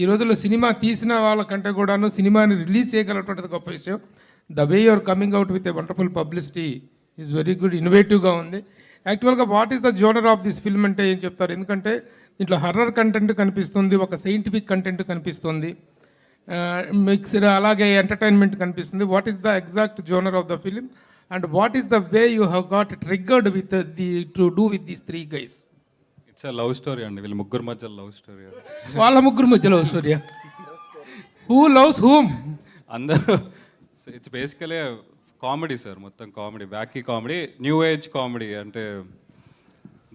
ఈ రోజుల్లో సినిమా తీసిన వాళ్ళకంటే కూడాను సినిమాని రిలీజ్ చేయగలటువంటిది గొప్ప విషయం. The way you're coming out with a wonderful publicity is very good, ఇన్నోవేటివ్గా ఉంది. యాక్చువల్గా what is the genre of this film అంటే ఏం చెప్తారు? ఎందుకంటే దీంట్లో హర్రర్ కంటెంట్ కనిపిస్తుంది, ఒక సైంటిఫిక్ కంటెంట్ కనిపిస్తుంది, మిక్స్డ్ అలాగే ఎంటర్టైన్మెంట్ కనిపిస్తుంది. What is the exact genre of the film and what is the way you have got triggered with to do with these 3 guys? It's love story అండి, వీళ్ళ ముగ్గురు మధ్య love story. వాళ్ళ ముగ్గురు మధ్య love story. Who loves whom? అందరూ. It's basically comedy sir, మొత్తం comedy, wacky comedy, new age comedy. అంటే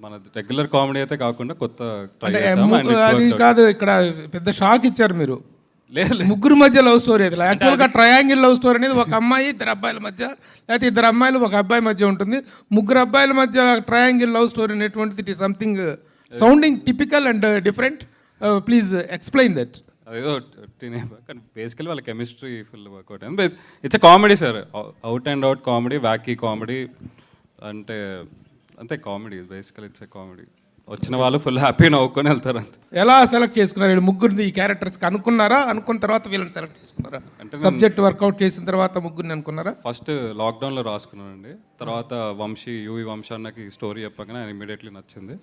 మన రెగ్యులర్ కామెడీ అయితే కాకుండా కొత్త ట్రై చేసాము. అది కాదు, ఇక్కడ పెద్ద షాక్ ఇచ్చారు మీరు. లేదు, ముగ్గురు మధ్య లవ్ స్టోరీ అది. యాక్చువల్గా ట్రయాంగిల్ లవ్ స్టోరీ అనేది ఒక అమ్మాయి 2 అబ్బాయిల మధ్య, లేకపోతే 2 అమ్మాయిలు 1 అబ్బాయి మధ్య ఉంటుంది. 3 అబ్బాయిల మధ్య ట్రయాంగిల్ లవ్ స్టోరీ అనేటువంటిది it is something sounding typical and different. Please explain that. అదేదో కానీ బేసికలీ వాళ్ళ కెమిస్ట్రీ ఫుల్ వర్కౌట్ అయింది. It's a comedy sir, out and out comedy, wacky comedy. అంటే అంతే comedy, basically it's a comedy. వచ్చిన వాళ్ళు full happy నవ్వుకొని వెళ్తారు అంతే. ఎలా సెలెక్ట్ చేసుకున్నారు? వీళ్ళు ముగ్గురిని ఈ క్యారెక్టర్స్కి అనుకున్నారా? అనుకున్న తర్వాత వీళ్ళని సెలెక్ట్ చేసుకున్నారా? అంటే సబ్జెక్ట్ వర్కౌట్ చేసిన తర్వాత ముగ్గురిని అనుకున్నారా? ఫస్ట్ లాక్డౌన్లో రాసుకున్నానండి. తర్వాత యూవి వంశీ అన్నకి స్టోరీ చెప్పగానే ఆయన ఇమీడియట్లీ నచ్చింది.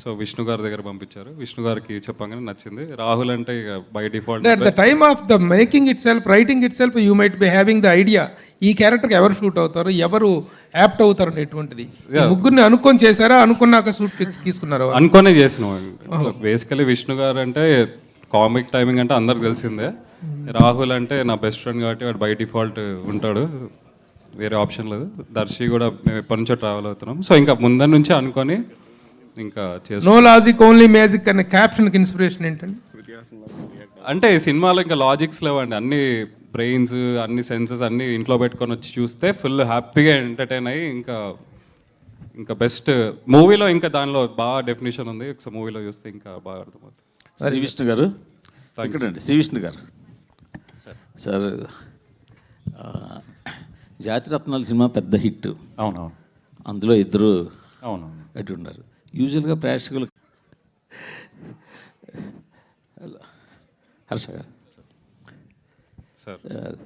సో విష్ణు గారి దగ్గర పంపించారు, విష్ణు గారికి చెప్పగానే నచ్చింది. రాహుల్ అంటే ఇక by default at the time of the making it self, writing it self, you might be having the idea ఈ క్యారెక్టర్కి ఎవరు షూట్ అవుతారు, ఎవరు యాప్ట్ అవుతారు అనేటువంటిది. ముగ్గురిని అనుకొని చేశారా? అనుకున్నాక షూట్ తీసుకున్నారా? అనుకోనే చేసినాం. బేసికలీ విష్ణు గారు అంటే కామిక్ టైమింగ్ అంటే అందరికి తెలిసిందే. రాహుల్ అంటే నా బెస్ట్ ఫ్రెండ్ కాబట్టి వాడు బై డిఫాల్ట్ ఉంటాడు, వేరే ఆప్షన్ లేదు. దర్శి కూడా మేము ఎప్పటి నుంచో ట్రావెల్ అవుతున్నాం. సో ఇంకా ముందర నుంచి అనుకొని ఇంకా చేస్తాం. నో లాజిక్ ఓన్లీ మ్యాజిక్ అనే క్యాప్షన్కి ఇన్స్పిరేషన్ ఏంటండి? అంటే ఈ సినిమాలో ఇంకా లాజిక్స్ లేవండి, అన్ని బ్రెయిన్స్, అన్ని సెన్సెస్ అన్ని ఇంట్లో పెట్టుకొని వచ్చి చూస్తే ఫుల్ హ్యాపీగా ఎంటర్టైన్ అయ్యి ఇంకా బెస్ట్ మూవీలో ఇంకా దానిలో బాగా డెఫినేషన్ ఉంది. ఒకసారి మూవీలో చూస్తే ఇంకా బాగా అర్థమవుతుంది. శ్రీ విష్ణు గారు ఇక్కడండి. శ్రీ విష్ణు గారు సార్, జాతిరత్నాల సినిమా పెద్ద హిట్. అవునవును. అందులో ఇద్దరు అవునవును అటు ఉన్నారు. యూజువల్గా ప్రేక్షకులు హర్ష గారు సార్,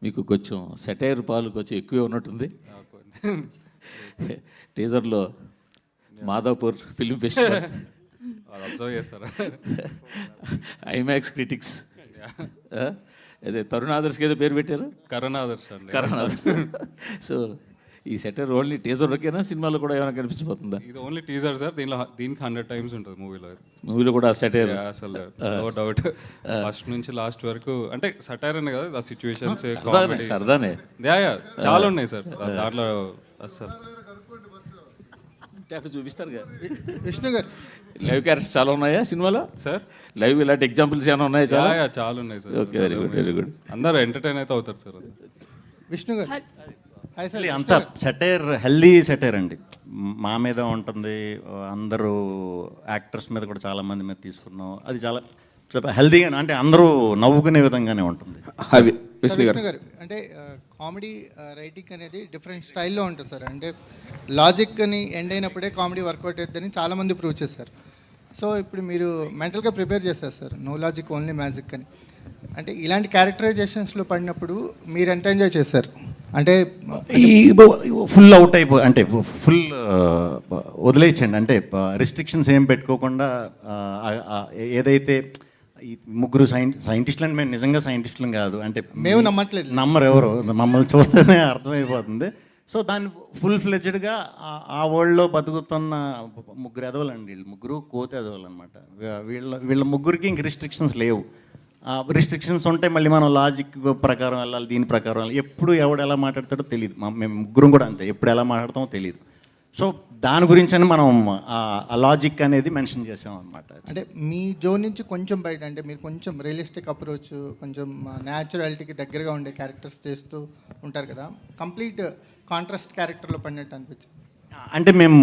మీకు కొంచెం సెటైర్ పాలు కొంచెం ఎక్కువే ఉన్నట్టుంది. టీజర్లో మాధవపూర్ ఫిల్మ్ ఫెస్టివల్, అబ్జర్వ్ చేస్తారా? ఐమాక్స్ క్రిటిక్స్, అదే తరుణ్ ఆదర్శకి ఏదో పేరు పెట్టారు, కరుణాదర్శ్ అండి. కరుణాదర్శ్. సో ఈ సెటర్ ఓన్లీ టీజర్లోకేనా, సినిమాలో కూడా ఏమైనా కనిపించిపోతుందా? ఇది ఓన్లీ టీజర్ సార్, దీనికి 100 times ఉంటుంది మూవీలో. మూవీలో కూడా సెటైర్ అసలు నో డౌట్. ఫస్ట్ నుంచి లాస్ట్ వరకు అంటే సటైర్ అనే కదా, ఆ సిచ్యువేషన్స్ సరదానే చాలా ఉన్నాయి సార్ దాంట్లో. అసలు అక్కడ చూపిస్తారు కదా విష్ణు గారు, లైవ్ క్యారెక్టర్స్ చాలా ఉన్నాయా సినిమాలో సార్? లైవ్ ఇలాంటి ఎగ్జాంపుల్స్ ఏమైనా ఉన్నాయా? చాలా ఉన్నాయి sir. Okay, very good, very good. అందరూ ఎంటర్టైన్ అయితే అవుతారు సార్. విష్ణు గారు అంత సెటైర్, హెల్దీ సెటైర్ అండి. మా మీద ఉంటుంది, అందరూ యాక్టర్స్ మీద కూడా చాలా మంది మీద తీసుకున్నాం. అది చాలా హెల్దీగా, అంటే అందరూ నవ్వుకునే విధంగానే ఉంటుంది. విష్ణు గారు అంటే కామెడీ రైటింగ్ అనేది డిఫరెంట్ స్టైల్లో ఉంటుంది సార్. అంటే లాజిక్ అని ఎండ్ అయినప్పుడే కామెడీ వర్కౌట్ అవుతుందని చాలామంది ప్రూవ్ చేశారు. సో ఇప్పుడు మీరు మెంటల్గా ప్రిపేర్ చేస్తారు sir, no logic only magic అని. అంటే ఇలాంటి క్యారెక్టరైజేషన్స్లో పడినప్పుడు మీరు ఎంత ఎంజాయ్ చేశారు? అంటే ఈ ఫుల్ అవుట్ అయిపో, అంటే ఫుల్ వదిలేయచ్చండి. అంటే రిస్ట్రిక్షన్స్ ఏం పెట్టుకోకుండా ఏదైతే ఈ ముగ్గురు సైంటిస్టులు అంటే మేము నిజంగా సైంటిస్టులు కాదు, అంటే మేము నమ్మట్లేదు, నమ్మరు ఎవరు, మమ్మల్ని చూస్తేనే అర్థమైపోతుంది. సో దాన్ని ఫుల్ ఫ్లెడ్జ్డ్గా ఆ వరల్డ్లో బతుకుతున్న ముగ్గురు ఎదవలండి. వీళ్ళు ముగ్గురు కోతి ఎదవలు అనమాట. వీళ్ళ ముగ్గురికి ఇంక రిస్ట్రిక్షన్స్ లేవు. రిస్ట్రిక్షన్స్ ఉంటే మళ్ళీ మనం లాజిక్ ప్రకారం వెళ్ళాలి, దీని ప్రకారం వెళ్ళాలి. ఎప్పుడు ఎవడు ఎలా మాట్లాడతాడో తెలియదు. మేము ముగ్గురం కూడా అంతే, ఎప్పుడు ఎలా మాట్లాడతామో తెలియదు. సో దాని గురించి మనం ఆ లాజిక్ అనేది మెన్షన్ చేసాం అనమాట. అంటే మీ జోన్ నుంచి కొంచెం బయట, అంటే మీరు కొంచెం రియలిస్టిక్ అప్రోచ్, కొంచెం న్యాచురాలిటీకి దగ్గరగా ఉండే క్యారెక్టర్స్ చేస్తూ ఉంటారు కదా, కంప్లీట్ కాంట్రాస్ట్ క్యారెక్టర్లో పడినట్టు అనిపించింది. అంటే మేము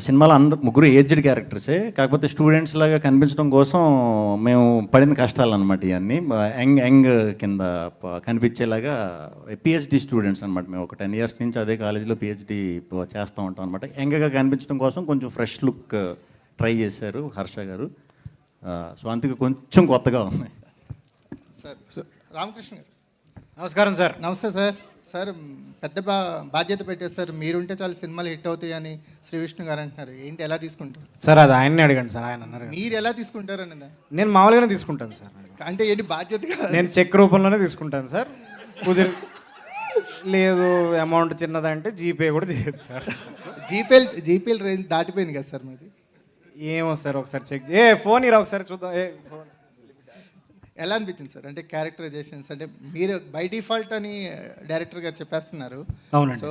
సినిమాలో ముగ్గురు ఏజ్డ్ క్యారెక్టర్సే, కాకపోతే స్టూడెంట్స్ లాగా కనిపించడం కోసం మేము పడిన కష్టాలు అనమాట. ఇవన్నీ యంగ్ కింద కనిపించేలాగా పిహెచ్డి స్టూడెంట్స్ అనమాట. మేము ఒక 10 years నుంచి అదే కాలేజీలో పిహెచ్డి చేస్తూ ఉంటాం అనమాట. యంగ్గా కనిపించడం కోసం కొంచెం ఫ్రెష్ లుక్ ట్రై చేశారు హర్ష గారు. సో అందుకే కొంచెం కొత్తగా ఉంది. సార్ రామకృష్ణ గారు నమస్కారం సార్. నమస్తే సార్. సార్ పెద్ద బాధ్యత పెట్టేస్తారు, మీరుంటే చాలా సినిమాలు హిట్ అవుతాయి అని శ్రీ విష్ణు గారు అంటున్నారు. ఏంటి, ఎలా తీసుకుంటారు? సార్ అది ఆయన్ని అడగండి సార్, ఆయన అన్నారు కదా. మీరు ఎలా తీసుకుంటారు అన్నదా? నేను మామూలుగానే తీసుకుంటాను సార్. అంటే ఏంటి బాధ్యతగా? నేను చెక్ రూపంలోనే తీసుకుంటాను సార్. కుదిరి లేదు అమౌంట్ చిన్నదంటే జీపే కూడా చేయదు సార్. జీపీఎల్ రేంజ్ దాటిపోయింది కదా సార్ మీది. ఏమో సార్ ఒకసారి చెక్ ఫోన్ ఇరా ఒకసారి చూద్దాం. ఫోన్ ఎలా అనిపించింది సార్? అంటే క్యారెక్టరైజేషన్స్ అంటే మీరు బై డిఫాల్ట్ అని డైరెక్టర్ గారు చెప్పేస్తున్నారు. అవునండి. సో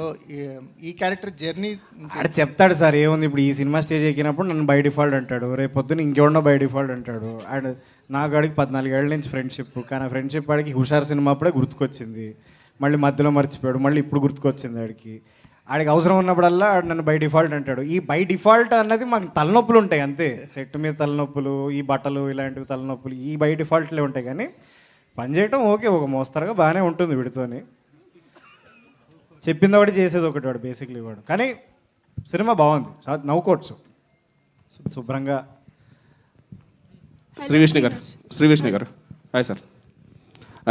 ఈ క్యారెక్టర్ జర్నీ ఆడ చెప్తాడు సార్, ఏముంది ఇప్పుడు ఈ సినిమా స్టేజ్ ఎక్కినప్పుడు నన్ను బై డిఫాల్ట్ అంటాడు, రేపు పొద్దున్న ఇంకెవడో బై డిఫాల్ట్ అంటాడు. అండ్ నాకు ఆడికి 14 ఏళ్ళ నుంచి ఫ్రెండ్షిప్, కానీ ఆ ఫ్రెండ్షిప్ ఆడికి హుషార్ సినిమా అప్పుడే గుర్తుకొచ్చింది, మళ్ళీ మధ్యలో మర్చిపోయాడు, మళ్ళీ ఇప్పుడు గుర్తుకొచ్చింది ఆడికి అవసరం ఉన్నప్పుడల్లా ఆడు నన్ను బై డిఫాల్ట్ అంటాడు. ఈ బై డిఫాల్ట్ అన్నది మాకు తలనొప్పులు ఉంటాయి అంతే, సెట్ మీద తలనొప్పులు, ఈ బట్టలు ఇలాంటివి తలనొప్పులు, ఈ బై డిఫాల్ట్లే ఉంటాయి. కానీ పని చేయటం ఓకే, ఒక మోస్తరుగా బాగానే ఉంటుంది వీడితోని. చెప్పింది ఒకటి చేసేది ఒకటి వాడు బేసిక్లీ వాడు. కానీ సినిమా బాగుంది, నవ్వుకోవచ్చు శుభ్రంగా. శ్రీవిష్ణు గారు హాయ్ సార్.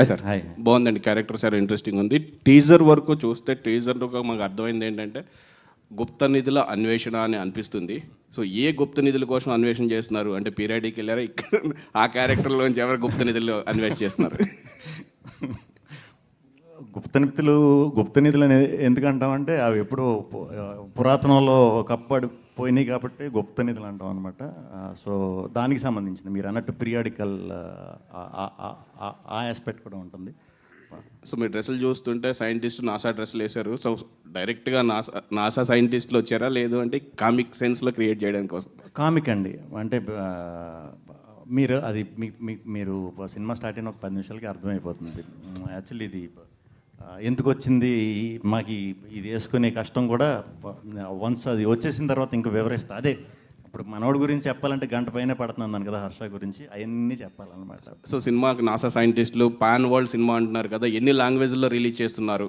Sir hi. బాగుందండి, క్యారెక్టర్ సార్ ఇంట్రెస్టింగ్ ఉంది. టీజర్ వరకు చూస్తే టీజర్ మాకు అర్థమైంది ఏంటంటే గుప్త నిధుల అన్వేషణ అని అనిపిస్తుంది. సో ఏ గుప్త నిధుల కోసం అన్వేషణ చేస్తున్నారు అంటే పీరియడ్కి వెళ్ళారా, ఇక్కడ ఆ క్యారెక్టర్లోంచి ఎవరు గుప్త నిధులు అన్వేషణ చేస్తున్నారు? గుప్త నిధులు అనేది ఎందుకంటామంటే అవి ఎప్పుడో పురాతనంలో ఒకప్పుడు పోయినాయి కాబట్టి గుప్త నిధులు అంటాం అనమాట. సో దానికి సంబంధించింది మీరు అన్నట్టు పీరియాడికల్ ఆ ఆస్పెక్ట్ కూడా ఉంటుంది. సో మీ డ్రెస్సులు చూస్తుంటే సైంటిస్ట్ నాసా డ్రెస్సులు వేశారు. సో డైరెక్ట్గా నాసా సైంటిస్టులు వచ్చారా, లేదు అంటే కామిక్ సెన్స్లో క్రియేట్ చేయడానికి కోసం? కామిక్ అండి, అంటే మీరు అది మీరు సినిమా స్టార్ట్ అయిన ఒక 10 నిమిషాలకి అర్థమైపోతుంది. యాక్చువల్లీ ఇది ఎందుకు వచ్చింది, మాకు ఇది వేసుకునే కష్టం కూడా వన్స్ అది వచ్చేసిన తర్వాత ఇంకా వివరిస్తా. అదే ఇప్పుడు మనోడి గురించి చెప్పాలంటే గంట పైన పడుతున్నాను కదా, హర్ష గురించి అవన్నీ చెప్పాలన్నమాట. సో సినిమాకి నాసా సైంటిస్టులు పాన్ వరల్డ్ సినిమా అంటున్నారు కదా, ఎన్ని లాంగ్వేజ్లో రిలీజ్ చేస్తున్నారు?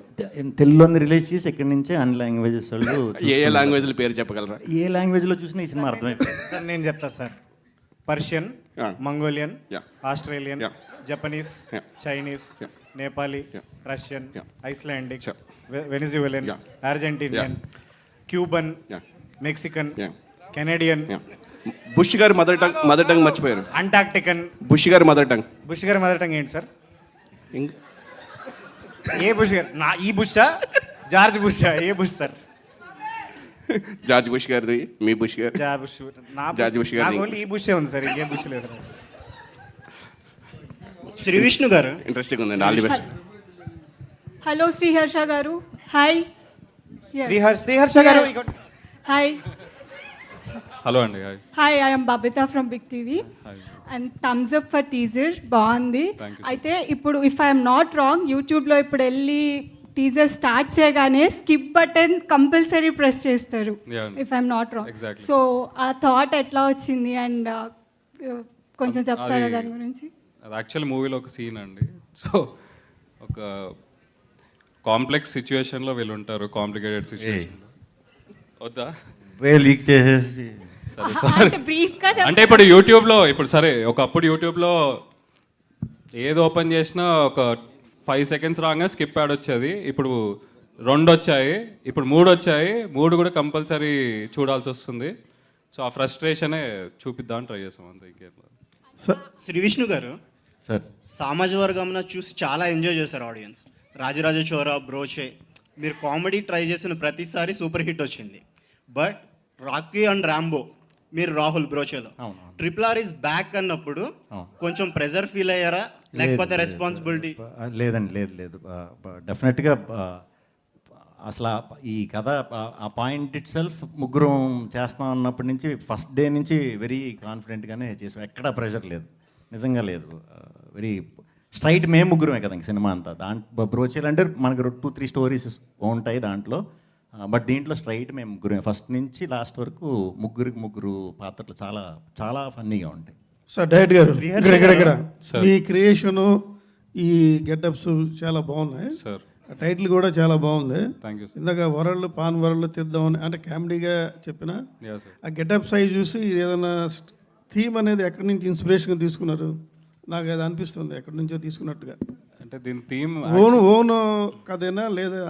తెలుగులోని రిలీజ్ చేసి ఇక్కడి నుంచే అన్ని లాంగ్వేజెస్ వాళ్ళు ఏ లాంగ్వేజ్ల పేరు చెప్పగలరా? ఏ లాంగ్వేజ్లో చూసినా ఈ సినిమా అర్థమైపోతుంది సార్ నేను చెప్తా sir. Persian, Mongolian, Yeah. Australian, Yeah. Japanese, Yeah. Chinese, Yeah. Nepali, Yeah. Russian, Yeah. Icelandic, Sure. వెనిజువెలన్, Yeah. Argentinian, Cuban, Yeah. Mexican, Yeah. Canadian, bush గారి మదర్ టంగ్ మర్చిపోయారు. అంటార్క్టికన్. బుష్ గారి మదర్ టంగ్. బుష్ గారి mother tongue ఏంటి sir? ఏ bush గారు? ఈ బుషా, George బుషా? ఏ bush sir? George bush గారిది, మీ bush గారు. George bush గారిది. నాకు ఓన్లీ ఈ బుషే ఉంది సార్, ఇంకేం బుష్ లేదు. శ్రీ విష్ణు గారు ఇంట్రెస్టింగ్ ఉందండి, all the best. Hello Sriharsha గారు. హాయ్. శ్రీహర్ష గారు. హాయ్. హలో అండి. Hi. Hi, I am Babitha from Big TV and thumbs up for teaser. బాగుంది. Thank you, sir. అయితే ఇప్పుడు ఇఫ్ ఐఎమ్ నాట్ రాంగ్, యూట్యూబ్లో ఇప్పుడు వెళ్ళి టీజర్ స్టార్ట్ చేయగానే స్కిప్ బటన్ కంపల్సరీ ప్రెస్ చేస్తారు Yeah. If I'm not wrong. Exactly. So ఆ thought ఎట్లా వచ్చింది అండ్ కొంచెం చెప్తారా అది- దాని గురించి? అది యాక్చువల్ మూవీలో ఒక సీన్ అండి. సో ఒక కాంప్లెక్స్ సిచ్యువేషన్లో వీళ్ళు ఉంటారు, కాంప్లికేటెడ్ సిచ్యువేషన్లో. వద్దా? లీక్ చేసేసి సరే అంటే బ్రీఫ్గా అంటే ఇప్పుడు యూట్యూబ్లో సరే ఒకప్పుడు యూట్యూబ్లో ఏది ఓపెన్ చేసినా ఒక 5 సెకండ్స్ రాగానే స్కిప్ యాడ్ వచ్చేది. ఇప్పుడు 2 వచ్చాయి, ఇప్పుడు 3 వచ్చాయి. 3 కూడా కంపల్సరీ చూడాల్సి వస్తుంది. సో ఆ ఫ్రస్ట్రేషనే చూపిద్దామని ట్రై చేసాం అంతే, ఇంకేం లేదు. శ్రీ విష్ణు గారు సార్ సామాజిక వర్గంలో చూసి చాలా ఎంజాయ్ చేశారు ఆడియన్స్. రాజరాజ చోరా, బ్రోచే, మీరు కామెడీ ట్రై చేసిన ప్రతిసారి సూపర్ హిట్ వచ్చింది. బట్ రాకీ అండ్ రాంబో, మీరు రాహుల్ బ్రోచేలో RRR ఇస్ బ్యాక్ అన్నప్పుడు కొంచెం ప్రెజర్ ఫీల్ అయ్యారా, లేకపోతే రెస్పాన్సిబిలిటీ? లేదండి, లేదు. డెఫినెట్గా అసలు ఈ కథ ఆ పాయింట్ ఇట్ సెల్ఫ్ ముగ్గురం చేస్తాం అన్నప్పటి నుంచి ఫస్ట్ డే నుంచి వెరీ కాన్ఫిడెంట్గానే చేసాం. ఎక్కడా ప్రెషర్ లేదు, నిజంగా లేదు. వెరీ స్ట్రైట్ మేము ముగ్గురమే కదా ఇంక సినిమా అంతా. దాంట్లో బ్రోచేలు అంటే మనకు 2-3 స్టోరీస్ ఉంటాయి దాంట్లో, బట్ దీంట్లో స్ట్రైట్ మేము ముగ్గురమే ఫస్ట్ నుంచి లాస్ట్ వరకు. ముగ్గురు పాత్రలు చాలా చాలా ఫన్నీగా ఉంటాయి. సార్ డైరెక్ట్ గారు ఇక్కడ మీ క్రియేషను, ఈ గెటప్స్ చాలా బాగున్నాయి సార్. టైటిల్ కూడా చాలా బాగుంది. Thank you sir. ఇందాక వరల్డ్ పాన్ వరల్డ్ తీద్దామని అంటే కామెడీగా చెప్పిన యా సార్. ఆ గెటప్ సైజ్ చూసి ఇది ఏదైనా థీమ్ అనేది ఎక్కడి నుంచి ఇన్స్పిరేషన్గా తీసుకున్నారు? నాకు అది అనిపిస్తుంది ఎక్కడి నుంచో తీసుకున్నట్టుగా. అంటే దీని థీమ్ ఓన్ కథేనా లేదా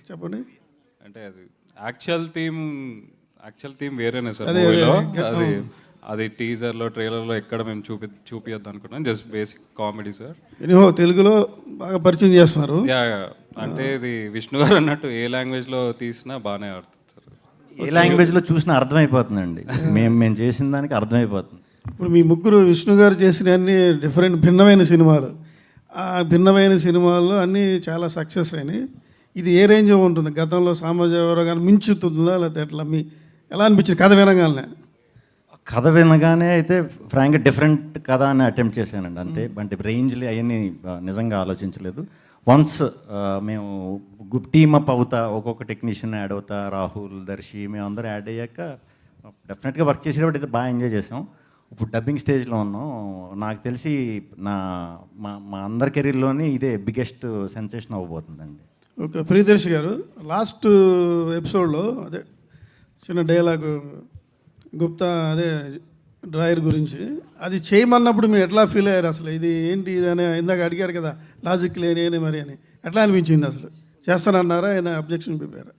చెప్పండి. అంటే అది యాక్చువల్ థీమ్ వేరేనే సార్ మూవీలో. అది టీజర్లో ట్రైలర్లో ఎక్కడ మేము చూపియొద్దు అనుకున్నాం, just basic comedy sir. Anyhow తెలుగులో బాగా పరిచయం చేస్తున్నారు. యా అంటే ఇది విష్ణు గారు అన్నట్టు ఏ లాంగ్వేజ్లో తీసినా బాగానే ఆడుతుంది సార్. ఏ లాంగ్వేజ్లో చూసినా అర్థమైపోతుందండి. మేము చేసిన దానికి అర్థమైపోతుంది. ఇప్పుడు మీ ముగ్గురు విష్ణు గారు చేసిన అన్ని భిన్నమైన సినిమాలు. ఆ భిన్నమైన సినిమాల్లో అన్నీ చాలా సక్సెస్ అయినాయి. ఇది ఏ రేంజ్లో ఉంటుంది? గతంలో సామాజిక కానీ మించుతుందా లేకపోతే ఎట్లా? ఎలా అనిపించింది కథ వినగానే? కథ వినగానే అయితే ఫ్రాంక్గా డిఫరెంట్ కథ అని అటెంప్ట్ చేశానండి అంతే. అంటే రేంజ్లు అవన్నీ నిజంగా ఆలోచించలేదు. వన్స్ మేము టీమ్ అప్ అవుతా, ఒక్కొక్క టెక్నీషియన్ యాడ్ అవుతా, రాహుల్, దర్శి మేము అందరూ యాడ్ అయ్యాక డెఫినెట్గా వర్క్ చేసేటప్పుడు అయితే బాగా ఎంజాయ్ చేసాం. ఇప్పుడు డబ్బింగ్ స్టేజ్లో ఉన్నాం. నాకు తెలిసి మా అందరి కెరీర్లోని ఇదే బిగ్గెస్ట్ సెన్సేషన్ అవ్వబోతుందండి. ఓకే, ప్రియదర్శి గారు లాస్ట్ ఎపిసోడ్లో అదే చిన్న డైలాగ్ గుప్తా అదే డ్రాయర్ గురించి అది చేయమన్నప్పుడు మీరు ఎట్లా ఫీల్ అయ్యారు? అసలు ఇది ఏంటి ఇది అని ఇందాక అడిగారు కదా, లాజిక్ లేని మరి అని ఎట్లా అనిపించింది? అసలు చేస్తానన్నారా? ఏదైనా అబ్జెక్షన్ ప్రిపేర్?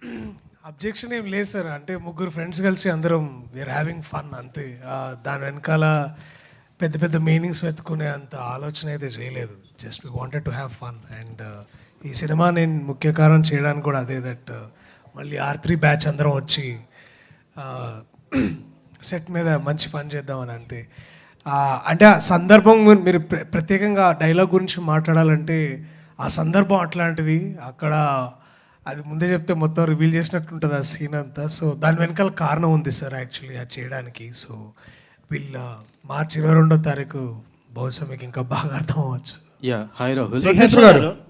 అబ్జెక్షన్ ఏం లేదు సార్. అంటే ముగ్గురు ఫ్రెండ్స్ కలిసి అందరం వీఆర్ హ్యావింగ్ ఫన్ అంతే. దాని వెనకాల పెద్ద పెద్ద మీనింగ్స్ వెతుకునే అంత ఆలోచన అయితే చేయలేదు. Just we wanted to have fun. And ఈ సినిమా నేను ముఖ్య కారణం చేయడానికి కూడా అదే, దట్ మళ్ళీ R3 బ్యాచ్ అందరం వచ్చి సెట్ మీద మంచి ఫన్ చేద్దామని అంతే. అంటే ఆ సందర్భం మీరు ప్రత్యేకంగా డైలాగ్ గురించి మాట్లాడాలంటే ఆ సందర్భం అట్లాంటిది. అక్కడ అది ముందే చెప్తే మొత్తం రివీల్ చేసినట్టుంటుంది ఆ సీన్ అంతా. సో దాని వెనకాల కారణం ఉంది సార్ యాక్చువల్లీ అది చేయడానికి. సో మార్చి 22వ తారీఖు బహుశా మీకు ఇంకా బాగా అర్థం అవ్వచ్చు. Yeah, hi Rahul.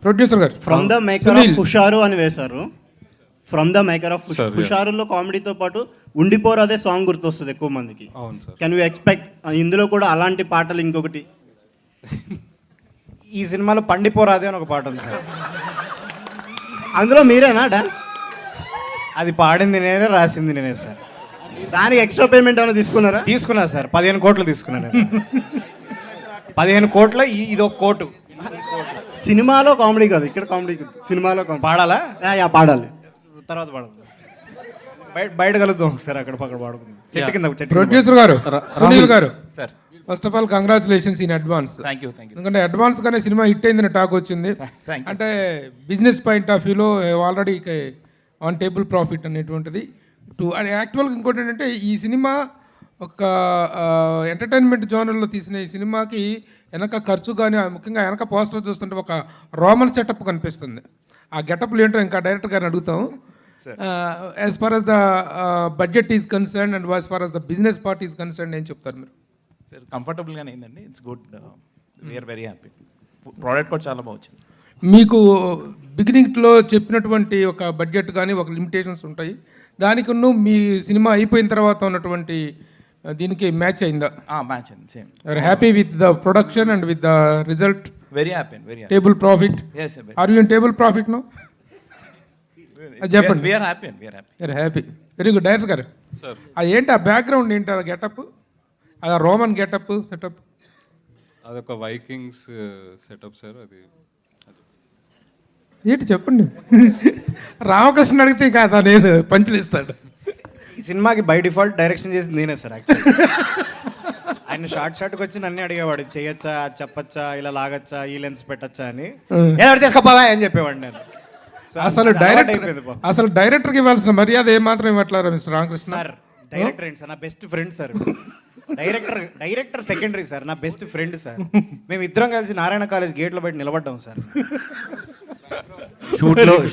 ప్రొడ్యూసర్ గారు ఫ్రమ్ ద మేకర్ ఆఫ్ హుషారు అని వేశారు. ఫ్రమ్ ద మేకర్ ఆఫ్ హుషారులో కామెడీతో పాటు ఉండిపోరు అదే సాంగ్ గుర్తొస్తుంది ఎక్కువ మందికి. అవును సార్. కెన్ యూ ఎక్స్పెక్ట్ ఇందులో కూడా అలాంటి పాటలు ఇంకొకటి? ఈ సినిమాలో పండిపోరాదే అని ఒక పాట ఉంది సార్. అందులో మీరేనా డాన్స్? అది పాడింది నేనే, రాసింది నేనే సార్. దానికి ఎక్స్ట్రా పేమెంట్ ఏమైనా తీసుకున్నారా? తీసుకున్నా సార్, 15 కోట్లు తీసుకున్నాను. 15 కోట్ల ఇది ఒక కోటు. సినిమాలో కామెడీ కాదు, ఇక్కడ కామెడీ సినిమాలో పాడాలా? యా, పాడాలి. తర్వాత పాడదు, బయట కలుద్దాం సార్. అక్కడ పాడుకుందాం చెట్టు కింద. ప్రొడ్యూసర్ గారు, సునీల్ గారు, sir first of all congratulations in advance. Thank you. ఎందుకంటే అడ్వాన్స్గానే సినిమా హిట్ అయిందని టాక్ వచ్చింది. అంటే బిజినెస్ పాయింట్ ఆఫ్ వ్యూలో ఆల్రెడీ ఆన్ టేబుల్ ప్రాఫిట్ అనేటువంటిది అని యాక్చువల్గా. ఇంకోటి ఏంటంటే ఈ సినిమా ఒక ఎంటర్టైన్మెంట్ జోనర్లో తీసిన ఈ సినిమాకి వెనక ఖర్చు కానీ ముఖ్యంగా వెనక పోస్టర్ చూస్తుంటే ఒక రోమన్ సెటప్ కనిపిస్తుంది. ఆ గెటప్లు ఏంటో ఇంకా డైరెక్టర్ గారిని అడుగుతాం. As far as the budget is concern and as far as the business part is concern ఏం చెప్తారు మీరు? సార్ కంఫర్టబుల్గానే అయిందండి. It's good. We are very happy. Product కూడా చాలా బాగా వచ్చింది. మీకు బిగినింగ్లో చెప్పినటువంటి ఒక బడ్జెట్ కానీ ఒక లిమిటేషన్స్ ఉంటాయి, దానికి మీ సినిమా అయిపోయిన తర్వాత ఉన్నటువంటి దీనికి మ్యాచ్ అయిందా? మ్యాచ్ అయింది. Same. Are happy with the production and with the result? Very happy. Table profit? yes are you in table profit no? చెప్పండి. We're happy. Happy. Very good. Director గారు, అది ఏంటి ఆ బ్యాక్గ్రౌండ్ ఏంటి? అది గెటప్, అది రోమన్ గెటప్ సెటప్? అదొక vikings setup sir. అది ఏంటి చెప్పండి. రామకృష్ణ అడిగితే కాదా నేను పంచులు ఇస్తాడు. ఈ సినిమాకి బై డిఫాల్ట్ డైరెక్షన్ చేసింది నేనే సార్ యాక్చువల్లీ. ఆయన షార్ట్కి వచ్చి నన్ను అడిగేవాడు, చేయొచ్చా, చెప్పచ్చా, ఇలా లాగచ్చా, ఈ లెన్స్ పెట్టచ్చా అని. ఏదో తీసుకోపోవా అని చెప్పేవాడు నేను. అసలు డైరెక్టర్కి ఇవ్వాల్సిన మర్యాద ఏమాత్రం ఇవ్వట్లేరా మిస్టర్ రామకృష్ణ? సార్ డైరెక్టర్ ఏంటి సార్, నా best friend sir. Director secondary sir, నా బెస్ట్ ఫ్రెండ్ సార్. మేము ఇద్దరం కలిసి నారాయణ కాలేజ్ గేట్లో బయట నిలబడ్డాం సార్.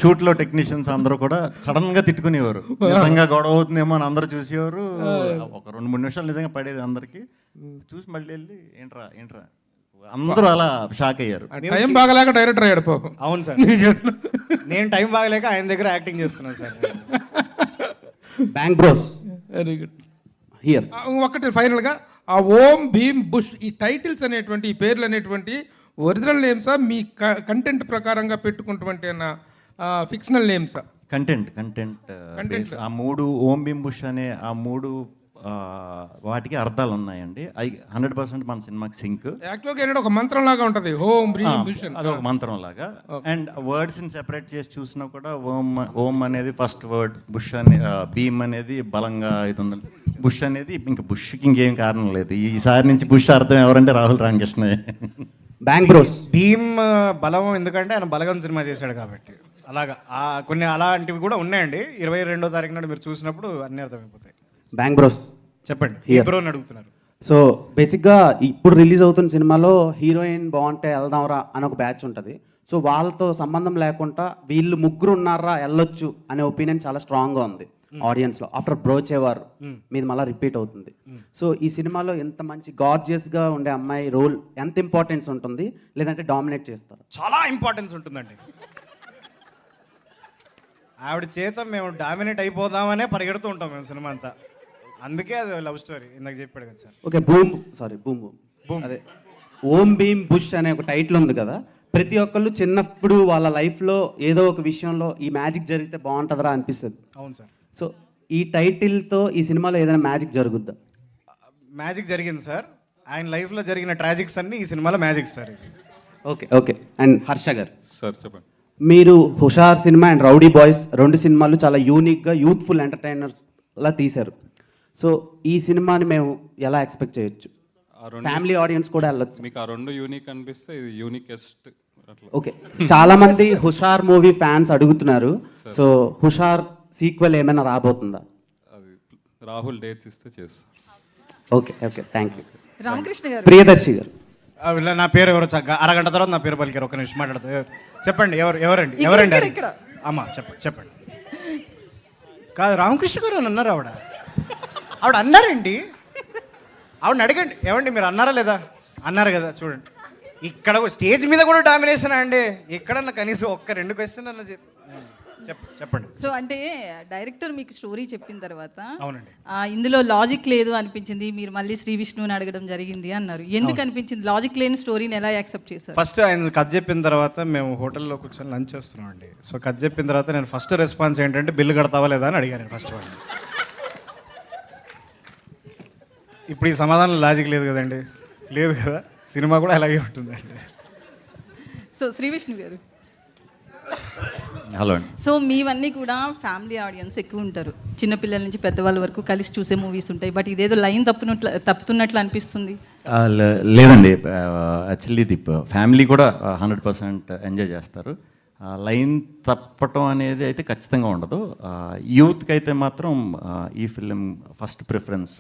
షూట్లో టెక్నీషియన్స్ అందరూ కూడా సడన్ గా తిట్టుకునేవారు. నిజంగా గొడవ అవుతుందేమో అని అందరూ చూసేవారు. ఒక 2-3 నిమిషాలు నిజంగా పడేది అందరికి. చూసి మళ్ళీ వెళ్ళి ఏంట్రా అందరూ అలా షాక్ అయ్యారు. టైం బాగలేక డైరెక్టర్ అయ్యాడు పాపం. అవును సార్, నేను టైం బాగలేక ఆయన దగ్గర యాక్టింగ్ చేస్తున్నాను sir. Bank bros. Very good. Here ఒకటి ఫైనల్గా ఆ ఓం భీమ్ బుష్ ఈ టైటిల్స్ అనేటువంటి ఈ పేర్లు అనేటువంటి ఒరిజినల్ నేమ్సా, మీ కంటెంట్ ప్రకారంగా పెట్టుకున్నటువంటి ఫిక్షనల్ నేమ్సా? కంటెంట్ ఆ 3 ఓం భీమ్ బుష్ అనే ఆ 3 వాటికి అర్థాలు ఉన్నాయండి. అవి 100% మన సినిమాకి సింక్. యాక్చువల్గా ఏంటంటే ఒక మంత్రం లాగా ఉంటుంది, ఓం బ్రీం భూషణ్. అదొక మంత్రం లాగా. అండ్ వర్డ్స్ని సెపరేట్ చేసి చూసినా కూడా ఓం అనేది ఫస్ట్ వర్డ్, బుష్ అని భీమ్ అనేది బలంగా ఇది ఉంది, బుష్ అనేది ఇంకా బుష్కి ఇంకేం కారణం లేదు. ఈసారి నుంచి బుష్ అర్థం ఎవరంటే రాహుల్ రామకృష్ణ. బ్యాంక్ బ్రోస్ భీమ్ బలం ఎందుకంటే ఆయన బలగం సినిమా చేశాడు కాబట్టి. అలాగా కొన్ని అలాంటివి కూడా ఉన్నాయండి. 22వ తారీఖు నాడు మీరు చూసినప్పుడు అన్నీ అర్థమైపోతాయి. బ్యాంక్ బ్రోస్ చెప్పండి, ఏ బ్రో అని అడుగుతున్నారు. సో బేసిక్గా ఇప్పుడు రిలీజ్ అవుతున్న సినిమాలో హీరోయిన్ బాగుంటే వెళ్దాంరా అని ఒక బ్యాచ్ ఉంటుంది. సో వాళ్ళతో సంబంధం లేకుండా వీళ్ళు ముగ్గురు ఉన్నారా వెళ్ళొచ్చు అనే ఒపీనియన్ చాలా స్ట్రాంగ్గా ఉంది ఆడియన్స్లో. ఆఫ్టర్ బ్రోచేవారు మీది మళ్ళీ రిపీట్ అవుతుంది. సో ఈ సినిమాలో ఎంత మంచి గార్జియస్గా ఉండే అమ్మాయి రోల్ ఎంత ఇంపార్టెన్స్ ఉంటుంది, లేదంటే డామినేట్ చేస్తారు? చాలా ఇంపార్టెన్స్ ఉంటుందండి. ఆవిడ చేత మేము డామినేట్ అయిపోదామనే పరిగెడుతూ ఉంటాం మేము సినిమా అంతా. అందుకే అది లవ్ స్టోరీ ఇందాక చెప్పాడు కదా సార్. ఓకే, బూమ్ బూమ్ అదే ఓం భీమ్ బుష్ అనే ఒక టైటిల్ ఉంది కదా. ప్రతి ఒక్కళ్ళు చిన్నప్పుడు వాళ్ళ లైఫ్లో ఏదో ఒక విషయంలో ఈ మ్యాజిక్ జరిగితే బాగుంటుందిరా అనిపిస్తుంది. అవును సార్. సో ఈ టైటిల్తో ఈ సినిమాలో ఏదైనా మ్యాజిక్ జరుగుద్దా? మ్యాజిక్ జరిగింది సార్. ఆయన లైఫ్లో జరిగిన ట్రాజిక్స్ అన్నీ ఈ సినిమాలో magic sir. Okay okay. And Harsha గారు సార్ చెప్పండి. మీరు హుషార్ సినిమా అండ్ రౌడీ బాయ్స్ 2 సినిమాలు చాలా యూనిక్గా యూత్ఫుల్ ఎంటర్టైనర్స్లా తీశారు. సో ఈ సినిమాని మేము ఎలా ఎక్స్పెక్ట్ చేయొచ్చు? ఫ్యామిలీ ఆడియన్స్ కూడా వెళ్ళొచ్చు. మీకు ఆ 2 యూనిక్ అనిపిస్తే ఇది యూనికెస్ట్ అట్లా. ఓకే, చాలా మంది హుషార్ మూవీ ఫ్యాన్స్ అడుగుతున్నారు. సో హుషార్ సీక్వెల్ ఏమైనా రాబోతుందా? అది రాహుల్ డేట్స్ ఇస్తే చేస్తాం. Okay okay, thank you. Ramakrishna గారు, ప్రియదర్శి గారు. నా పేరు ఎవరు అరగంట తర్వాత నా పేరు పలికారు. ఒక నిమిషం మాట్లాడతారు. చెప్పండి, ఎవరండి ఇక్కడ అమ్మా చెప్పండి. కాదు, రామకృష్ణ గారు అని అన్నారు. ఆవిడ అన్నారండి. ఆవిడని అడగండి, ఏమండి మీరు అన్నారా లేదా? అన్నారు కదా. చూడండి, ఇక్కడ స్టేజ్ మీద కూడా డామినేషన్ అండి. ఎక్కడన్నా కనీసం ఒక్క 2 క్వశ్చన్ అన్న చెప్పండి. సో అంటే డైరెక్టర్ మీకు స్టోరీ చెప్పిన తర్వాత అవునండి, ఇందులో లాజిక్ లేదు అనిపించింది, మీరు మళ్ళీ శ్రీ విష్ణుని అడగడం జరిగింది అన్నారు. ఎందుకు అనిపించింది? లాజిక్ లేని స్టోరీని ఎలా యాక్సెప్ట్ చేశారు? ఫస్ట్ ఆయన కథ చెప్పిన తర్వాత మేము హోటల్లో కూర్చొని లంచ్ చేస్తున్నాం అండి. సో కథ చెప్పిన తర్వాత నేను ఫస్ట్ రెస్పాన్స్ ఏంటంటే బిల్లు కడతావా లేదా అని అడిగాను ఫస్ట్ వాళ్ళు. ఇప్పుడు ఈ సమాధానం లాజిక్ లేదు కదండి. లేదు కదా, సినిమా కూడా అలాగే ఉంటుందండి. సో శ్రీ విష్ణు గారు, హలో అండి. సో మీవన్నీ కూడా ఫ్యామిలీ ఆడియన్స్ ఎక్కువ ఉంటారు, చిన్నపిల్లల నుంచి పెద్దవాళ్ళ వరకు కలిసి చూసే మూవీస్ ఉంటాయి. బట్ ఇదేదో లైన్ తప్పుతున్నట్లు అనిపిస్తుంది. లేదండి, యాక్చువల్లీ ఇది ఫ్యామిలీ కూడా 100% ఎంజాయ్ చేస్తారు. లైన్ తప్పటం అనేది అయితే ఖచ్చితంగా ఉండదు. యూత్కి అయితే మాత్రం ఈ ఫిలిం ఫస్ట్ ప్రిఫరెన్స్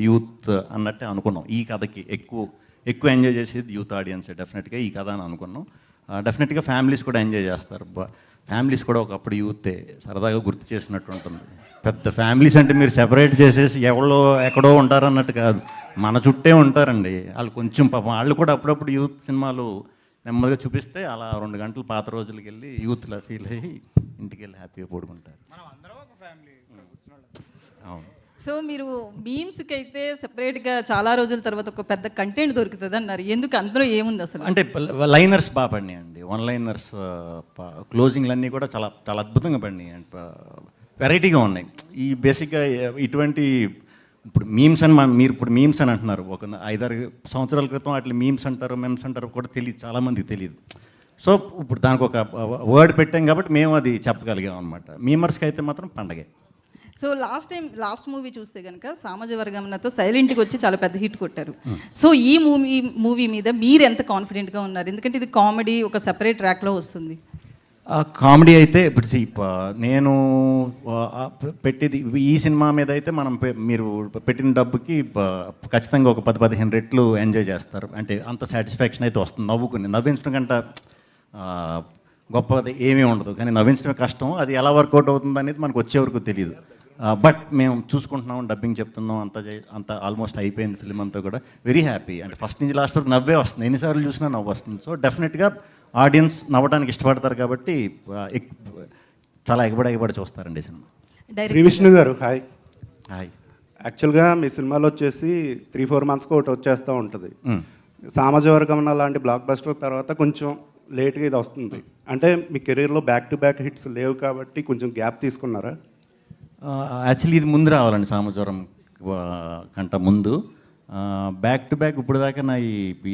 యూత్ అన్నట్టే అనుకున్నాం. ఈ కథకి ఎక్కువ ఎంజాయ్ చేసేది యూత్ ఆడియన్సే డెఫినెట్గా ఈ కథ అని అనుకున్నాం. డెఫినెట్గా ఫ్యామిలీస్ కూడా ఎంజాయ్ చేస్తారు. ఫ్యామిలీస్ కూడా ఒకప్పుడు యూతే సరదాగా గుర్తు చేసినట్టు ఉంటుంది. పెద్ద ఫ్యామిలీస్ అంటే మీరు సెపరేట్ చేసేసి ఎక్కడో ఉంటారు అన్నట్టు కాదు, మన చుట్టే ఉంటారండి. వాళ్ళు కొంచెం పాపం వాళ్ళు కూడా అప్పుడప్పుడు యూత్ సినిమాలు నెమ్మదిగా చూపిస్తే అలా 2 గంటలు పాత రోజులకి వెళ్ళి యూత్లో ఫీల్ అయ్యి ఇంటికి వెళ్ళి హ్యాపీగా పడుకుంటారు. అవును. సో మీరు మీమ్స్కి అయితే సెపరేట్గా చాలా రోజుల తర్వాత ఒక పెద్ద కంటెంట్ దొరుకుతుంది అన్నారు. ఎందుకు? అందులో ఏముంది అసలు? అంటే లైనర్స్ బాగా పడినాయండి. 1 లైనర్స్ క్లోజింగ్లన్నీ కూడా చాలా చాలా అద్భుతంగా పడినాయి అండ్ వెరైటీగా ఉన్నాయి. ఈ బేసిక్గా ఇటువంటి ఇప్పుడు మీమ్స్ అని మీరు ఇప్పుడు మీమ్స్ అని అంటున్నారు. ఒక 5-6 సంవత్సరాల క్రితం వాటిని మీమ్స్ అంటారు, మెమ్స్ అంటారు కూడా తెలియదు, చాలామందికి తెలియదు. సో ఇప్పుడు దానికి ఒక వర్డ్ పెట్టాం కాబట్టి మేము అది చెప్పగలిగాం అనమాట. మీమర్స్కి అయితే మాత్రం పండగే. సో లాస్ట్ మూవీ చూస్తే కనుక సామాజ వర్గంతో సైలెంట్గా వచ్చి చాలా పెద్ద హిట్ కొట్టారు. సో ఈ మూవీ మీద మీరు ఎంత కాన్ఫిడెంట్గా ఉన్నారు? ఎందుకంటే ఇది కామెడీ ఒక సెపరేట్ ట్రాక్లో వస్తుంది. కామెడీ అయితే ఇప్పుడు నేను పెట్టేది ఈ సినిమా మీద అయితే మీరు పెట్టిన డబ్బుకి ఖచ్చితంగా ఒక 10-15 రెట్లు ఎంజాయ్ చేస్తారు. అంటే అంత సాటిస్ఫాక్షన్ అయితే వస్తుంది. నవ్వించడం కంటే గొప్పది ఏమీ ఉండదు, కానీ నవ్వించడమే కష్టం. అది ఎలా వర్కౌట్ అవుతుంది అనేది మనకు వచ్చే వరకు తెలియదు. బట్ మేము చూసుకుంటున్నాం, డబ్బింగ్ చెప్తున్నాం, అంత ఆల్మోస్ట్ అయిపోయింది ఫిలిం అంతా కూడా. Very happy. అంటే ఫస్ట్ నుంచి లాస్ట్ వరకు నవ్వే వస్తుంది, ఎన్నిసార్లు చూసినా నవ్వు వస్తుంది. సో డెఫినెట్గా ఆడియన్స్ నవ్వడానికి ఇష్టపడతారు కాబట్టి చాలా ఎగబడి చూస్తారండి ఈ సినిమా. శ్రీ విష్ణు గారు, హాయ్. హాయ్. యాక్చువల్గా మీ సినిమాలో వచ్చేసి 3-4 మంత్స్కి ఒకటి వచ్చేస్తూ ఉంటుంది. సామాజ వర్గం లాంటి బ్లాక్ బస్టర్ తర్వాత కొంచెం లేట్గా ఇది వస్తుంది. అంటే మీ కెరీర్లో బ్యాక్ టు బ్యాక్ హిట్స్ లేవు కాబట్టి కొంచెం గ్యాప్ తీసుకున్నారా? యాక్చువల్లీ ఇది ముందు రావాలండి. సామజవరం కంట ముందు బ్యాక్ టు బ్యాక్ ఇప్పుడు దాకా నా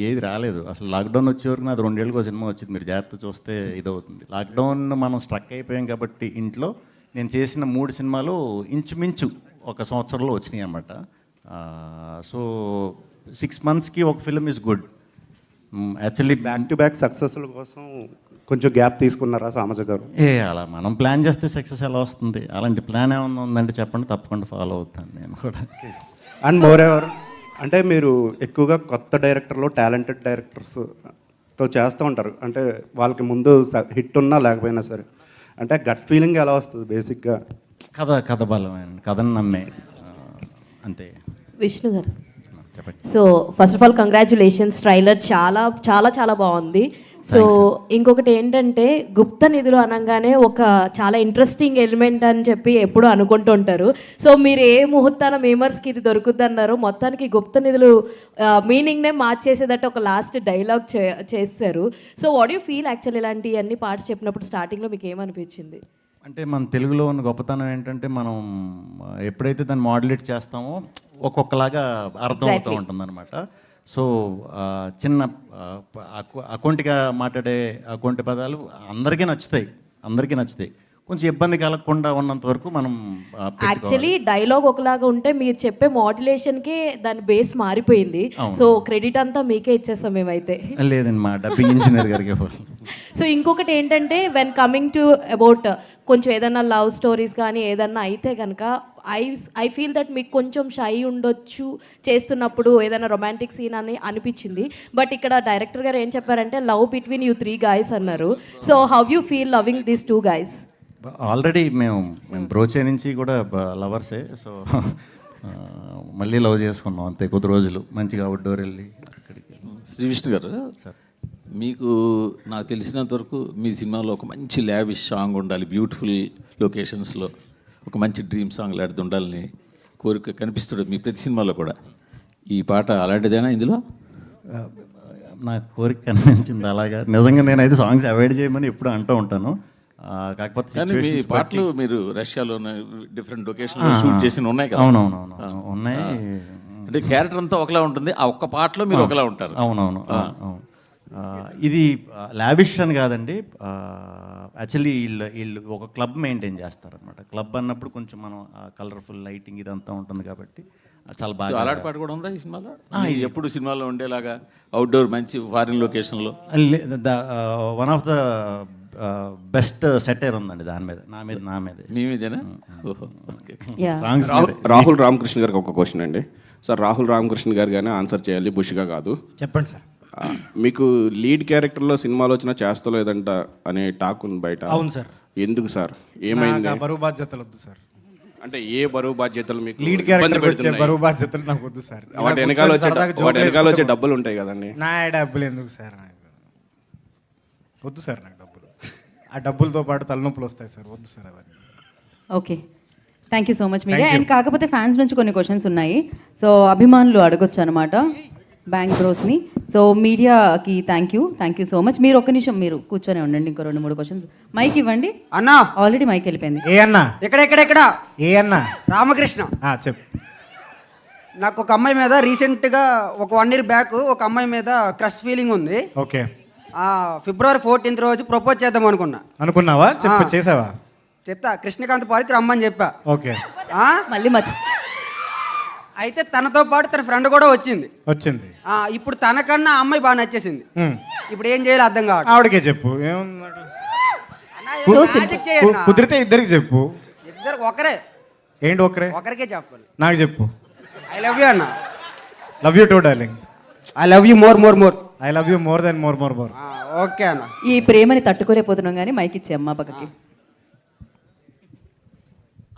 ఏది రాలేదు. అసలు లాక్డౌన్ వచ్చే వరకు నాది 2 ఏళ్ళకి సినిమా వచ్చింది. మీరు జాగ్రత్త చూస్తే ఇదవుతుంది. లాక్డౌన్ మనం స్ట్రక్ అయిపోయాం కాబట్టి ఇంట్లో నేను చేసిన 3 సినిమాలు ఇంచుమించు 1 సంవత్సరంలో వచ్చినాయి అన్నమాట. సో 6 monthsకి ఒక film is good. Actually back to back సక్సెస్ల కోసం కొంచెం గ్యాప్ తీసుకున్నారా సామజ గారు? అలా మనం ప్లాన్ చేస్తే సక్సెస్ ఎలా వస్తుంది? అలాంటి ప్లాన్ ఏమన్నా ఉందంటే చెప్పండి, తప్పకుండా ఫాలో అవుతాను నేను కూడా. అండ్ మోర్ ఎవర్ అంటే మీరు ఎక్కువగా కొత్త డైరెక్టర్లు, టాలెంటెడ్ డైరెక్టర్స్తో చేస్తూ ఉంటారు. అంటే వాళ్ళకి ముందు హిట్ ఉన్నా లేకపోయినా సరే, అంటే గట్ ఫీలింగ్ ఎలా వస్తుంది బేసిక్గా? కథ బలమైన కథను నమ్మే అంతే. విష్ణు గారు, so first of all congratulations, trailer చాలా చాలా చాలా బాగుంది. సో ఇంకొకటి ఏంటంటే గుప్త నిధులు అనగానే ఒక చాలా ఇంట్రెస్టింగ్ ఎలిమెంట్ అని చెప్పి ఎప్పుడు అనుకుంటూ ఉంటారు. సో మీరు ఏ ముహూర్తాన మేమర్స్కి ఇది దొరుకుద్ది అన్నారు, మొత్తానికి గుప్త నిధులు మీనింగ్నే మార్చేసేదట్టు ఒక లాస్ట్ డైలాగ్ చేస్తారు. So what you feel actual ఇలాంటి అన్ని పార్ట్స్ చెప్పినప్పుడు స్టార్టింగ్లో మీకు ఏమనిపించింది? అంటే మన తెలుగులో ఉన్న గొప్పతనం ఏంటంటే మనం ఎప్పుడైతే దాన్ని మాడ్యులేట్ చేస్తామో ఒక్కొక్కలాగా అర్థం అవుతూ ఉంటుంది అనమాట. సో చిన్న అకౌంట్గా మాట్లాడే అకౌంట్ పదాలు అందరికీ నచ్చుతాయి. కొంచెం ఇబ్బంది కలగకుండా ఉన్నంత వరకు మనం యాక్చువల్లీ డైలాగ్ ఒకలాగా ఉంటే మీరు చెప్పే మాడ్యులేషన్కి దాని బేస్ మారిపోయింది. సో క్రెడిట్ అంతా మీకే ఇచ్చేస్తాం మేమైతే. లేదండి, మా డబ్బింగ్ ఇంజనీర్ గారికి. సో ఇంకొకటి ఏంటంటే వెన్ కమింగ్ టు అబౌట్ కొంచెం ఏదైనా లవ్ స్టోరీస్ కానీ ఏదన్నా అయితే కనుక ఐ ఫీల్ దట్ మీకు కొంచెం షై ఉండొచ్చు చేస్తున్నప్పుడు ఏదైనా రొమాంటిక్ సీన్ అని అనిపించింది. బట్ ఇక్కడ డైరెక్టర్ గారు ఏం చెప్పారంటే లవ్ బిట్వీన్ యూ 3 guys అన్నారు. So how you feel loving these 2 guys? Already మేము బ్రోచే నుంచి కూడా లవర్సే. సో మళ్ళీ లవ్ చేసుకున్నాం అంతే, కొద్ది రోజులు మంచిగా అవుట్డోర్ వెళ్ళి అక్కడికి. శ్రీ విష్ణు గారు, మీకు నాకు తెలిసినంత వరకు మీ సినిమాలో ఒక మంచి ల్యావిష్ సాంగ్ ఉండాలి, బ్యూటిఫుల్ లొకేషన్స్లో ఒక మంచి డ్రీమ్ సాంగ్ లాంటిది ఉండాలని కోరిక కనిపిస్తుంది మీ ప్రతి సినిమాలో కూడా. ఈ పాట అలాంటిదేనా ఇందులో? నా కోరిక కనిపించింది అలాగా. నిజంగా నేనైతే సాంగ్స్ అవాయిడ్ చేయమని ఎప్పుడు అంటూ ఉంటాను. కాకపోతే మీ పాటలు మీరు రష్యాలో డిఫరెంట్ లొకేషన్లో షూట్ చేసి ఉన్నాయి కదా? అవునవును ఉన్నాయి. అంటే క్యారెక్టర్ అంతా ఒకలా ఉంటుంది, ఆ ఒక్క పాటలో మీరు ఒకలా ఉంటారు. అవును. ఇది లావిష్ అని కాదండి. యాక్చువల్లీ వీళ్ళు ఒక క్లబ్ మెయింటైన్ చేస్తారనమాట. క్లబ్ అన్నప్పుడు కొంచెం మనం కలర్ఫుల్ లైటింగ్ ఇదంతా ఉంటుంది కాబట్టి చాలా బాగా. అలాంటి పాట కూడా ఉందా ఈ సినిమాలో? ఎప్పుడు సినిమాలో ఉండేలాగా అవుట్డోర్ మంచి ఫారిన్ లొకేషన్లో one of the best satire ఉందండి దాని మీద, నా మీద. మీ మీదేనా? రాహుల్ రామకృష్ణ గారికి ఒక క్వశ్చన్ అండి. సార్, రాహుల్ రామకృష్ణ గారు కానీ ఆన్సర్ చేయాలి, బుష్గా కాదు. చెప్పండి సార్. మీకు లీడ్ క్యారెక్టర్లో సినిమాలో వచ్చినా చేస్తలేదంట అనే టాక్ ఉంది బయట. అవును సార్. ఎందుకు సార్? ఏమైంది? బరువు బాధ్యతలు వద్దు సార్. అంటే ఏ బరువు బాధ్యతలు మీకు? లీడ్ క్యారెక్టర్ వచ్చే బరువు బాధ్యతలు నాకు వద్దు సార్. వాటి వెనకాల వచ్చే డబ్బులు ఉంటాయి కదండి. నా డబ్బులు ఎందుకు సార్? వద్దు సార్ నాకు డబ్బులు. ఆ డబ్బులతో పాటు తలనొప్పులు వస్తాయి సార్, వద్దు సార్ అవన్నీ. Okay, thank you so much media. And కాకపోతే ఫ్యాన్స్ నుంచి కొన్ని క్వశ్చన్స్ ఉన్నాయి. సో అభిమానులు అడగొచ్చు అనమాట బ్యాంక్ బ్రోస్ని. సో మీడియాకి థ్యాంక్ యూ సో మచ్. మీరు ఒక్క నిమిషం మీరు కూర్చొని ఉండండి, ఇంకో 2-3 క్వశ్చన్స్. మైక్ ఇవ్వండి అన్నా. ఆల్రెడీ మైక్ వెళ్ళిపోయింది. ఏ అన్నా? ఎక్కడ ఏ అన్నా? రామకృష్ణ. చెప్పు. నాకు ఒక అమ్మాయి మీద రీసెంట్గా ఒక 1 year బ్యాక్ ఒక అమ్మాయి మీద క్రష్ ఫీలింగ్ ఉంది. ఓకే. February 14th రోజు ప్రపోజ్ చేద్దాం అనుకున్నావా? చెప్పు, చేసావా? చెప్తా. కృష్ణకాంత్ పార్క్ రమ్మని చెప్పా. ఓకే. మళ్ళీ మర్చి అయితే తనతో పాటు తన ఫ్రెండ్ కూడా వచ్చింది. ఇప్పుడు తనకన్నా అమ్మాయి బాగా నచ్చేసింది. ఇప్పుడు ఏం చేయాలి అర్థం కావట్లేదు. ఆవిడకే చెప్పు. కుదిరితే ఇద్దరికి చెప్పు. ఇద్దరు ఒకరే. ఏంటి ఒకరే? ఒకరికే చెప్పాలి. నాకు చెప్పు. ఐ లవ్ యూ అన్న. Love you two darling. I love you more. I love you more than more. Okay అన్న. ఈ ప్రేమని తట్టుకోలేకపోతున్నాం కానీ మైక్ ఇచ్చే అమ్మ పక్కకి.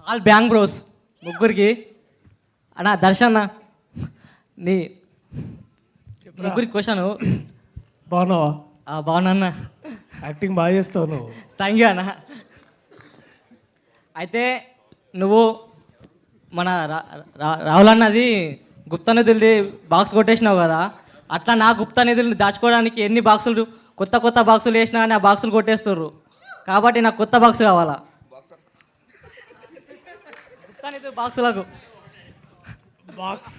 ఆల్ బ్యాంక్ బ్రోస్ ముగ్గురికి అన్న దర్శన్ నీ ముగ్గురికి క్వశ్చన్. బాగున్నావా? బాగున్నా. యాక్టింగ్ బాగా చేస్తావు నువ్వు. థ్యాంక్ యూ అన్న. అయితే నువ్వు మన రాహుల్ అన్నది గుప్త నిధులది బాక్స్ కొట్టేసినావు కదా, అట్లా నా గుప్త నిధులను దాచుకోవడానికి ఎన్ని బాక్సులు కొత్త బాక్సులు వేసినా అని ఆ బాక్సులు కొట్టేస్తుర్రు. కాబట్టి నాకు కొత్త బాక్స్ కావాలా గుప్త నిధుల బాక్సులకు. బాక్స్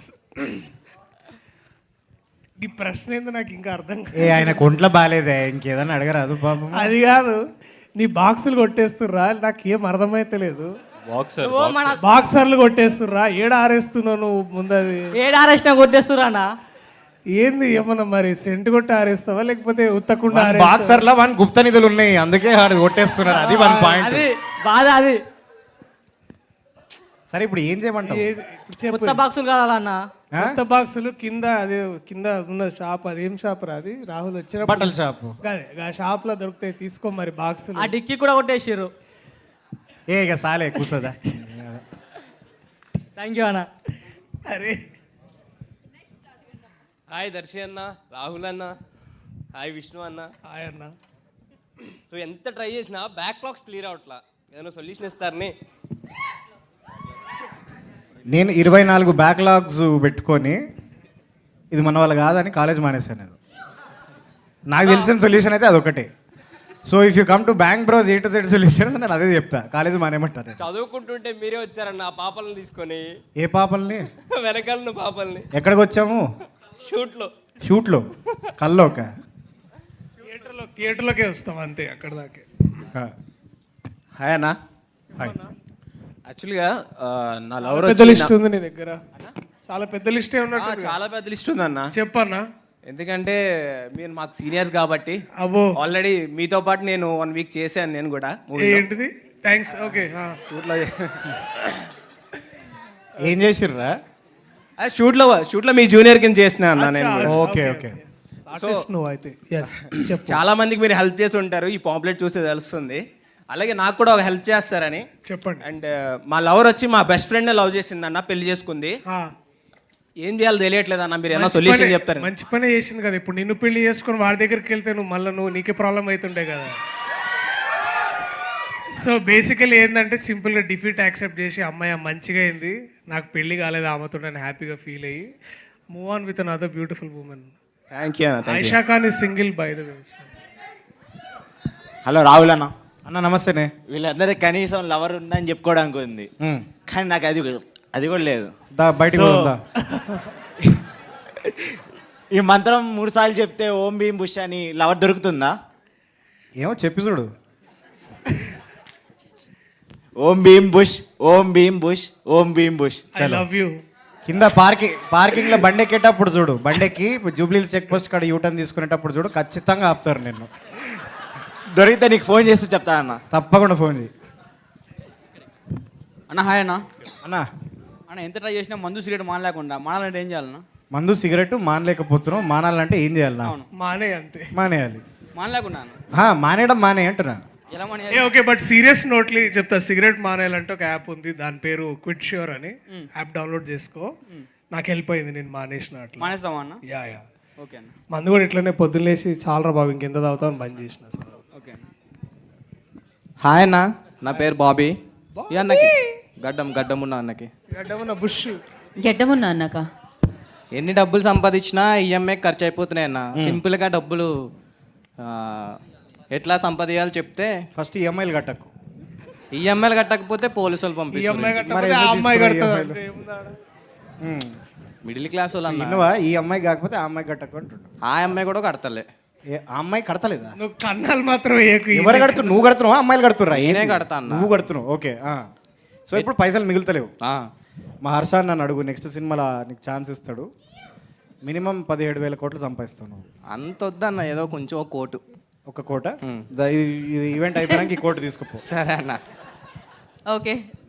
ఈ ప్రశ్న ఏందో నాకు ఇంకా అర్థం కాదు. ఏ ఆయన కొంట్లో బాగాలేదే, ఇంకేదన్నా అడగరాదు పాపం. అది కాదు, నీ బాక్సులు కొట్టేస్తుర్రా, నాకేం అర్థమైతలేదు. బాక్సర్ బాక్సర్లు కొట్టేస్తుర్రా, ఏడ ఆరేస్తున్నావు నువ్వు ముందది? ఏడారేసినా కొట్టేస్తురానా? ఏంది ఏమన్నా మరి సెంటు కొట్టి ఆరేస్తావా లేకపోతే ఉత్తకుండా ఆరేస్తావా? బాక్సర్లో వన్ గుప్త నిధులు ఉన్నాయి, అందుకే ఆడు కొట్టేస్తున్నారు. అది వన్ పాయింట్. అది బాధ అది. సరే ఇప్పుడు ఏం చేయమంటావు? ఇప్పుడు చెప్పు. కొత్త బాక్సులు కావాలన్నా. కొత్త బాక్సులు కింద అదే కింద ఉన్న షాప్, అది ఏం షాప్ రా అది? రాహుల్ వచ్చిన బట్టల షాప్. ఆ షాప్ లో దొరుకుతాయి, తీసుకో మరి బాక్సులు. ఆ డిక్కీ కూడా కొట్టేసారు. ఏ ఇక సాలే కూర్చోదా. థ్యాంక్ యూ అన్న. అరే హాయ్ దర్శి అన్న, రాహుల్ అన్న, హాయ్ విష్ణు అన్న. హాయ్ అన్న. సో ఎంత ట్రై చేసినా బ్యాక్లాగ్స్ క్లియర్ అవట్లా, ఏదైనా సొల్యూషన్ ఇస్తారని. నేను 24 బ్యాక్లాగ్స్ పెట్టుకొని ఇది మన వాళ్ళు కాదని కాలేజ్ మానేశాను నేను. నాకు తెలిసిన సొల్యూషన్ అయితే అదొకటే. So if you come to bank bros A to Z solutions, నేను అదే చెప్తా, కాలేజ్ మానేమంటారు. చదువుకుంటుంటే మీరే వచ్చారన్న ఆ పాపలను తీసుకొని. ఏ పాపల్ని? వెనకాలను పాపల్ని. ఎక్కడికి వచ్చాము? షూట్లో కల్లోక థియేటర్లోకే వస్తాం అంతే, అక్కడ దాకే. హాయ్ అన్న. హాయ్. యాక్చువల్గా నా లవర్ పెద్ద లిస్ట్ ఉంది నీ దగ్గర, చాలా పెద్ద లిస్టే ఉన్నట్టు. చాలా పెద్ద లిస్ట్ ఉందన్న. చెప్పన్నా. ఎందుకంటే మీరు మాకు సీనియర్స్ కాబట్టి. అబ్బో, ఆల్రెడీ మీతో పాటు నేను 1 వీక్ చేశాను నేను కూడా. ఏంటిది? థ్యాంక్స్. ఓకే. షూట్లో ఏం చేసిర్రా? షూట్లో మీ జూనియర్ కింద చేసిన అన్న నేను కూడా. Okay okay. నువ్వు అయితే చాలా మందికి మీరు హెల్ప్ చేసి ఉంటారు, ఈ పాంప్లెట్ చూస్తే తెలుస్తుంది. అలాగే నాకు కూడా ఒక హెల్ప్ చేస్తారని చెప్పండి. అండ్ మా లవర్ వచ్చి మా బెస్ట్ ఫ్రెండ్ లవ్ చేసిందన్న, పెళ్లి చేసుకుంది. ఏం చేయాలో తెలియట్లేదు అన్న, మీరు ఏమైనా సొల్యూషన్ చెప్తారు? మంచి పని చేసింది కదా. ఇప్పుడు నిన్ను పెళ్లి చేసుకొని వాడి దగ్గరికి వెళ్తే నువ్వు నీకే ప్రాబ్లం అవుతుండే కదా. సో బేసికలీ ఏంటంటే సింపుల్గా డిఫీట్ యాక్సెప్ట్ చేసి, అమ్మాయి మంచిగా అయింది, నాకు పెళ్లి కాలేదు, ఆమెతో నేను హ్యాపీగా ఫీల్ అయ్యి move on with another beautiful women. Thank you అన్న. Aisha Khan is single by the way. Hello Rahul అన్న. అన్న నమస్తేనే. వీళ్ళందరికీ కనీసం లవర్ ఉందని చెప్పుకోవడానికి ఉంది, కానీ నాకు అది కూడా లేదు. బయటకు ఈ మంత్రం 3 సార్లు చెప్తే ఓం భీం బుష్ అని లవర్ దొరుకుతుందా? ఏమో చెప్పి చూడు. Om Bheem Bush, Om Bheem Bush, Om Bheem Bush. I love you. కింద పార్కింగ్ లో బండి ఎక్కేటప్పుడు చూడు, బండెక్కి జూబ్లీ చెక్ పోస్ట్ కాడ యూటర్న్ తీసుకునేటప్పుడు చూడు, ఖచ్చితంగా ఆపుతారు నిన్ను. దొరికితే నీకు ఫోన్ చేస్తే చెప్తా అన్న. తప్పకుండా ఫోన్ చేయి అన్న. హాయ్ అన్న. అన్న అన్న ఎంత ట్రై చేసినా మందు సిగరెట్ మానలేకుండా మానాలంటే ఏం చేయాలన్నా? మందు సిగరెట్ మానలేకపోతున్నాం, మానాలంటే ఏం చేయాలన్నా? మానే అంతే, మానేయాలి. మానలేకుండా మానేయడం మానే అంటున్నా. ఎలా ఓకే, బట్ సీరియస్ నోట్లీ చెప్తా. సిగరెట్ మానేయాలంటే ఒక యాప్ ఉంది, దాని పేరు క్విట్ ష్యూర్ అని. యాప్ డౌన్లోడ్ చేసుకో, నాకు హెల్ప్ అయింది, నేను మానేసిన. అట్లా మానేస్తావా అన్న? యా. ఓకే అన్న. మందు కూడా ఇట్లనే పొద్దున్న లేచి చాలా బాబు ఇంకెంత తాగుతామని బంద్ చేసిన. ఓకే. హాయ్ అన్న, నా పేరు బాబీ. ఈ అన్నకి గడ్డం ఉన్న అన్నకి గడ్డమున్న బుష్. గెడ్డమున్నా అన్నాక ఎన్ని డబ్బులు సంపాదించినా ఈఎంఐ ఖర్చు అయిపోతున్నాయి అన్న. సింపుల్గా డబ్బులు ఎట్లా సంపాదించాలో చెప్తే. ఫస్ట్ ఈఎంఐలు కట్టకు. ఈఎంఐలు కట్టకపోతే పోలీసులు పంపిస్తారు. మిడిల్ క్లాస్ వాళ్ళు అన్న. ఈ అమ్మాయి కాకపోతే ఆ అమ్మాయి కట్టకు అంటుండు. ఆ అమ్మాయి కూడా కడతలే. ఆ అమ్మాయి కడతలేదా? నువ్వు కన్నాలు మాత్రం ఎవరు కడుతున్నావు? నువ్వు కడుతున్నావా అమ్మాయిలు కడుతుర్రా? నేనే కడతా అన్న. నువ్వు కడుతున్నావు. ఓకే. సో ఇప్పుడు పైసలు మిగులుతలేవు. మా హర్ష నన్ను అడుగు, నెక్స్ట్ సినిమాలో నీకు ఛాన్స్ ఇస్తాడు, మినిమం 17,000 కోట్లు సంపాదిస్తాను. అంత వద్దన్న, ఏదో కొంచెం ఒక కోట. ఇది ఈవెంట్ అయిపోయాక ఈ కోట తీసుకుపో. సరే అన్న. ఓకే,